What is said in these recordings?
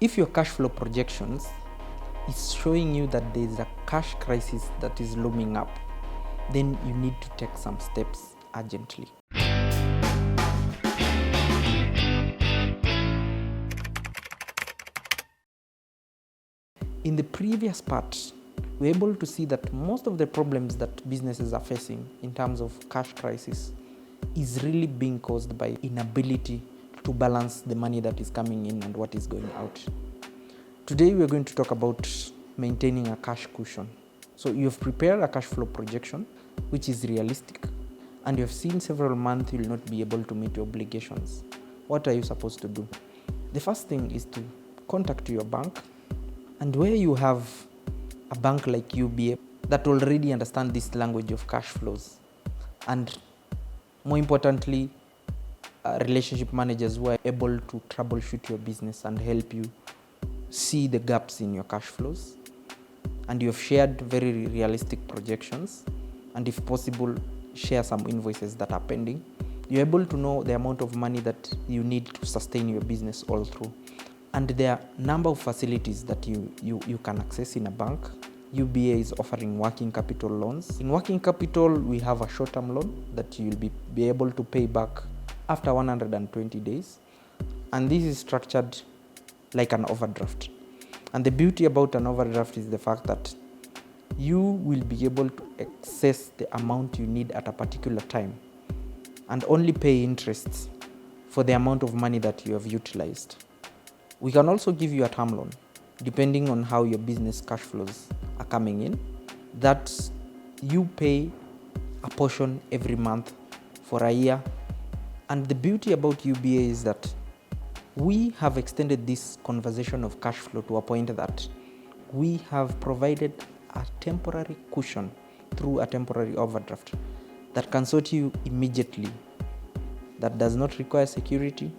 If your cash flow projections is showing you that there is a cash crisis that is looming up, then you need to take some steps urgently. In the previous part, we're able to see that most of the problems that businesses are facing in terms of cash crisis is really being caused by inability to balance the money that is coming in and what is going out. Today we're going to talk about maintaining a cash cushion. So you've prepared a cash flow projection which is realistic, and you've seen several months you'll not be able to meet your obligations. What are you supposed to do? The first thing is to contact your bank, and where you have a bank like UBA that already understand this language of cash flows, and more importantly, relationship managers who are able to troubleshoot your business and help you see the gaps in your cash flows, and you have shared very realistic projections, and if possible share some invoices that are pending, you're able to know the amount of money that you need to sustain your business all through. And there are a number of facilities that you can access in a bank. UBA is offering working capital loans. In working capital, we have a short-term loan that you'll be able to pay back after 120 days. And this is structured like an overdraft. And the beauty about an overdraft is the fact that you will be able to access the amount you need at a particular time and only pay interest for the amount of money that you have utilized. We can also give you a term loan depending on how your business cash flows are coming in, that you pay a portion every month for a year. And the beauty about UBA is that we have extended this conversation of cash flow to a point that we have provided a temporary cushion through a temporary overdraft that can sort you immediately, that does not require security.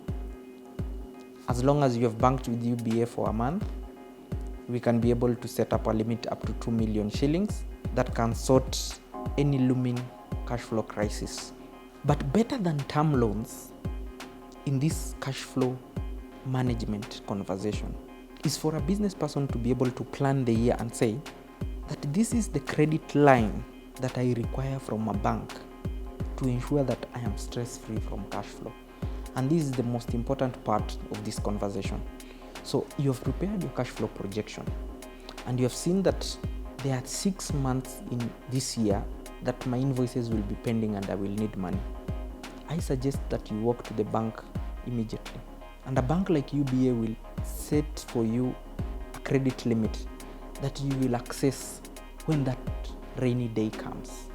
As long as you have banked with UBA for a month, we can be able to set up a limit up to 2 million shillings that can sort any looming cash flow crisis. But better than term loans in this cash flow management conversation is for a business person to be able to plan the year and say that this is the credit line that I require from a bank to ensure that I am stress-free from cash flow. And this is the most important part of this conversation. So you have prepared your cash flow projection, and you have seen that there are 6 months in this year that my invoices will be pending and I will need money. I suggest that you walk to the bank immediately. And a bank like UBA will set for you a credit limit that you will access when that rainy day comes,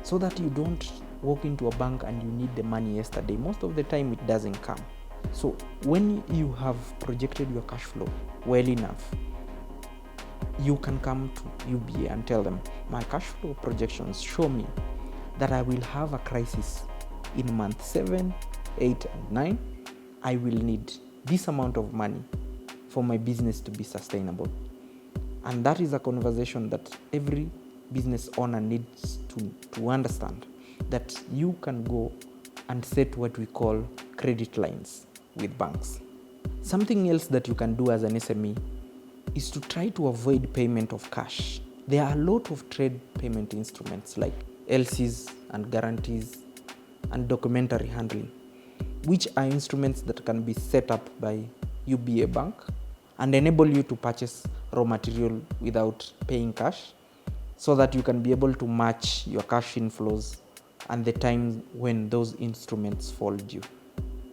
so that you don't walk into a bank and you need the money yesterday. Most of the time it doesn't come. So when you have projected your cash flow well enough, you can come to UBA and tell them, my cash flow projections show me that I will have a crisis in month 7, 8, and 9. I will need this amount of money for my business to be sustainable. And that is a conversation that every business owner needs to understand, that you can go and set what we call credit lines with banks. Something else that you can do as an SME is to try to avoid payment of cash. There are a lot of trade payment instruments like LCs and guarantees and documentary handling, which are instruments that can be set up by UBA Bank and enable you to purchase raw material without paying cash, so that you can be able to match your cash inflows and the time when those instruments fall due.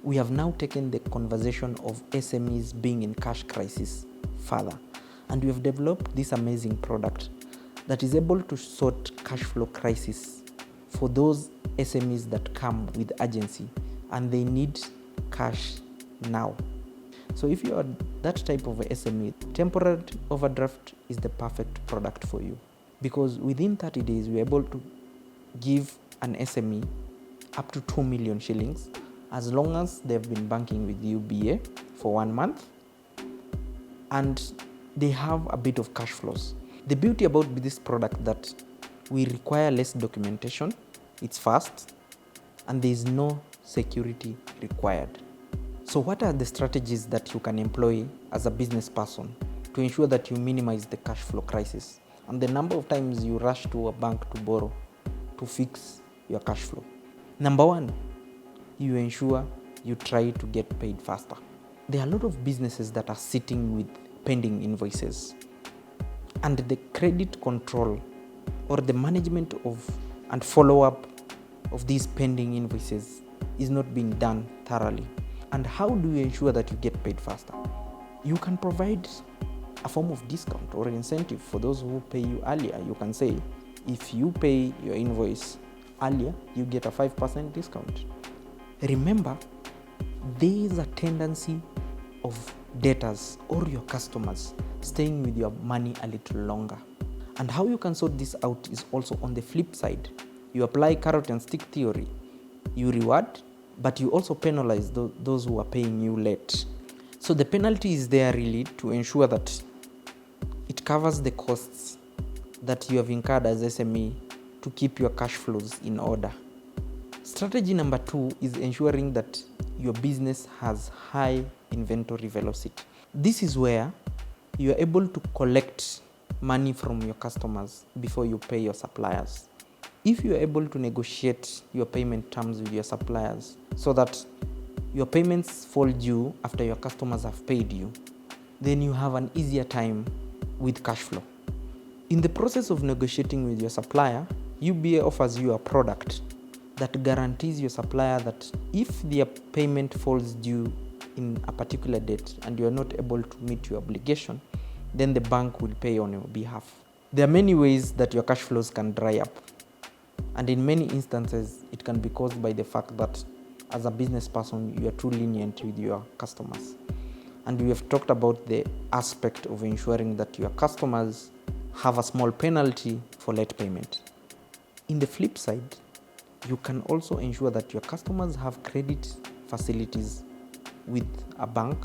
We have now taken the conversation of SMEs being in cash crisis further, and we have developed this amazing product that is able to sort cash flow crisis for those SMEs that come with urgency and they need cash now. So if you are that type of SME, temporary overdraft is the perfect product for you, because within 30 days we're able to give an SME up to 2 million shillings as long as they've been banking with UBA for 1 month and they have a bit of cash flows. The beauty about this product that we require less documentation, it's fast, and there is no security required. So what are the strategies that you can employ as a business person to ensure that you minimize the cash flow crisis and the number of times you rush to a bank to borrow to fix your cash flow? Number one, you ensure you try to get paid faster. There are a lot of businesses that are sitting with pending invoices, and the credit control or the management of and follow-up of these pending invoices is not being done thoroughly. And how do you ensure that you get paid faster? You can provide a form of discount or incentive for those who pay you earlier. You can say, if you pay your invoice earlier, you get a 5% discount. Remember, there is a tendency of debtors or your customers staying with your money a little longer. And how you can sort this out is also on the flip side. You apply carrot and stick theory. You reward, but you also penalize those who are paying you late. So the penalty is there really to ensure that it covers the costs that you have incurred as SME to keep your cash flows in order. Strategy number 2 is ensuring that your business has high inventory velocity. This is where you are able to collect money from your customers before you pay your suppliers. If you are able to negotiate your payment terms with your suppliers so that your payments fall due after your customers have paid you, then you have an easier time with cash flow. In the process of negotiating with your supplier, UBA offers you a product that guarantees your supplier that if their payment falls due in a particular date and you are not able to meet your obligation, then the bank will pay on your behalf. There are many ways that your cash flows can dry up, and in many instances it can be caused by the fact that as a business person you are too lenient with your customers. And we have talked about the aspect of ensuring that your customers have a small penalty for late payment. In the flip side, you can also ensure that your customers have credit facilities with a bank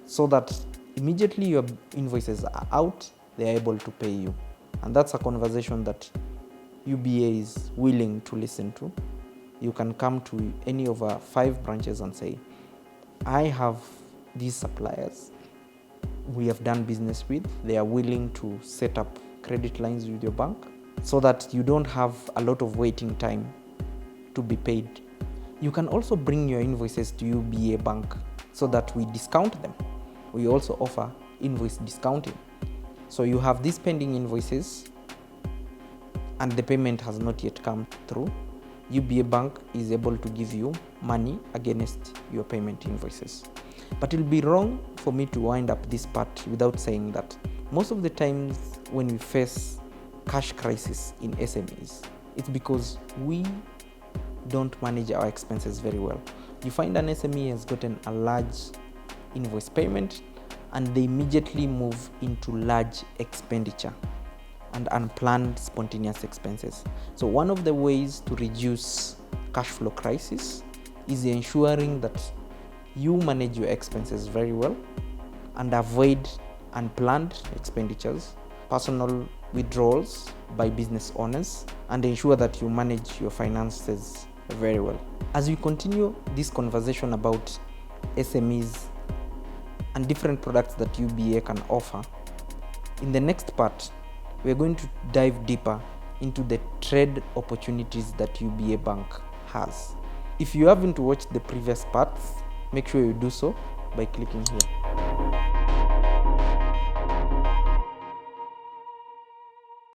so that immediately your invoices are out, they are able to pay you. And that's a conversation that UBA is willing to listen to. You can come to any of our 5 branches and say, I have these suppliers we have done business with. They are willing to set up credit lines with your bank so that you don't have a lot of waiting time to be paid. You can also bring your invoices to UBA Bank so that we discount them. We also offer invoice discounting. So you have these pending invoices and the payment has not yet come through. UBA Bank is able to give you money against your payment invoices. But it will be wrong for me to wind up this part without saying that most of the times when we face cash crisis in SMEs, it's because we don't manage our expenses very well. You find an SME has gotten a large invoice payment and they immediately move into large expenditure and unplanned spontaneous expenses. So one of the ways to reduce cash flow crisis is ensuring that you manage your expenses very well and avoid unplanned expenditures, personal withdrawals by business owners, and ensure that you manage your finances very well. As we continue this conversation about SMEs and different products that UBA can offer, in the next part, we're going to dive deeper into the trade opportunities that UBA Bank has. If you haven't watched the previous parts, make sure you do so by clicking here.